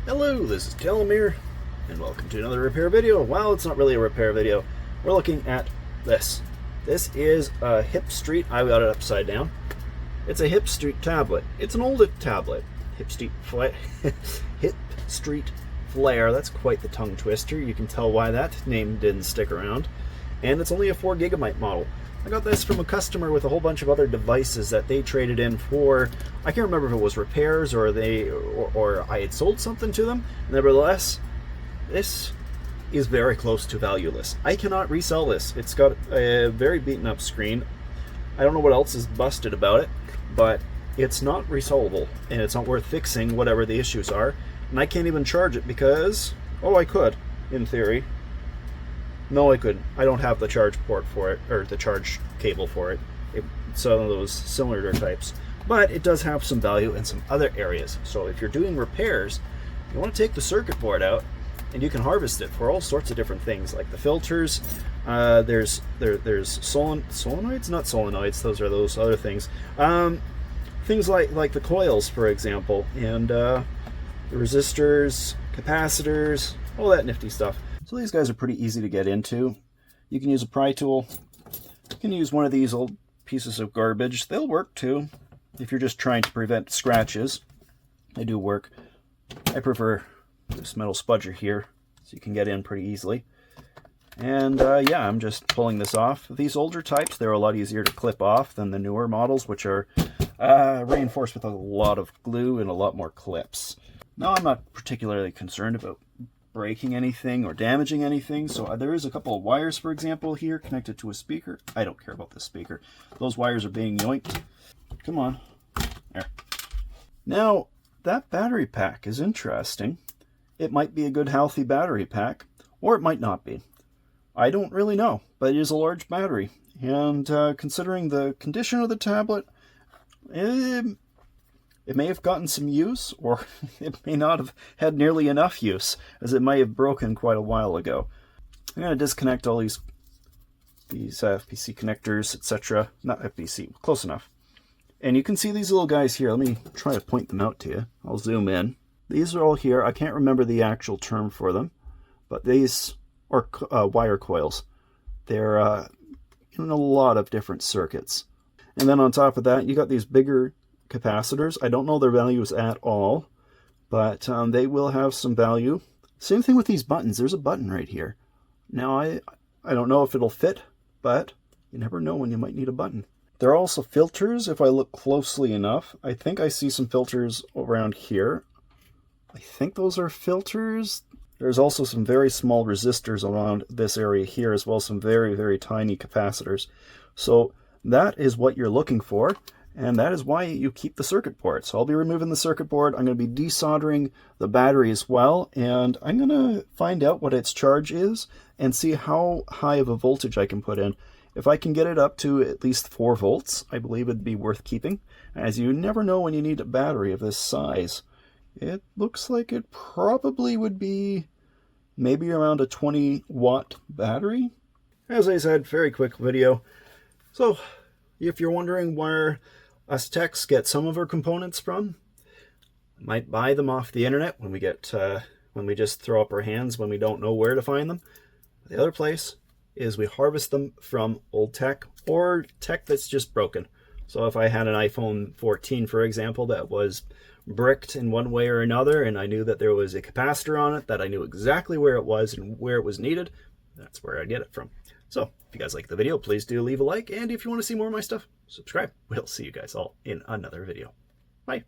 Hello, this is Telomere, and welcome to another repair video. Well, it's not really a repair video. We're looking at this. This is a Hipstreet. I got it upside down. It's a Hipstreet tablet. It's an older tablet. Hipstreet Flare. That's quite the tongue twister. You can tell why that name didn't stick around. And it's only a 4GB model. I got this from a customer with a whole bunch of other devices that they traded in for. I can't remember if it was repairs or I had sold something to them. Nevertheless, this is very close to valueless. I cannot resell this. It's got a very beaten up screen. I don't know what else is busted about it, but it's not resellable and it's not worth fixing whatever the issues are. And I can't even charge it because, oh, I could, in theory. No, I couldn't. I don't have the charge port for it, or the charge cable for it. It's one of those cylinder types. But it does have some value in some other areas. So if you're doing repairs, you want to take the circuit board out, and you can harvest it for all sorts of different things, like the filters. There's solenoids, not solenoids. Those are those other things. Things like the coils, for example, and the resistors, capacitors, all that nifty stuff. So these guys are pretty easy to get into. You can use a pry tool. You can use one of these old pieces of garbage. They'll work too, if you're just trying to prevent scratches. They do work. I prefer this metal spudger here, so you can get in pretty easily. And yeah, I'm just pulling this off. These older types, they're a lot easier to clip off than the newer models, which are reinforced with a lot of glue and a lot more clips. Now, I'm not particularly concerned about breaking anything or damaging anything, so there is a couple of wires, for example, here connected to a speaker. I don't care about this speaker. Those wires are being yoinked. Come on. There. Now, that battery pack is interesting. It might be a good, healthy battery pack, or it might not be. I don't really know, but it is a large battery, and considering the condition of the tablet, it may have gotten some use, or it may not have had nearly enough use, as it might have broken quite a while ago. I'm going to disconnect all these FPC connectors, etc. Not FPC, close enough. And you can see these little guys here. Let me try to point them out to you. I'll zoom in. These are all here. I can't remember the actual term for them, but these are wire coils. They're in a lot of different circuits. And then on top of that, you got these bigger capacitors. I don't know their values at all, but they will have some value. Same thing with these buttons. There's a button right here. Now, I don't know if it'll fit, but you never know when you might need a button. There are also filters, if I look closely enough. I think I see some filters around here. I think those are filters. There's also some very small resistors around this area here, as well as some very, very tiny capacitors. So that is what you're looking for. And that is why you keep the circuit board. So I'll be removing the circuit board. I'm going to be desoldering the battery as well. And I'm going to find out what its charge is and see how high of a voltage I can put in. If I can get it up to at least 4 volts, I believe it'd be worth keeping. As you never know when you need a battery of this size. It looks like it probably would be maybe around a 20-watt battery. As I said, very quick video. So if you're wondering where us techs get some of our components from, might buy them off the internet when we just throw up our hands when we don't know where to find them. The other place is we harvest them from old tech or tech that's just broken. So if I had an iPhone 14, for example, that was bricked in one way or another, and I knew that there was a capacitor on it, that I knew exactly where it was and where it was needed, that's where I'd get it from. So, if you guys like the video, please do leave a like, and if you want to see more of my stuff, subscribe. We'll see you guys all in another video. Bye.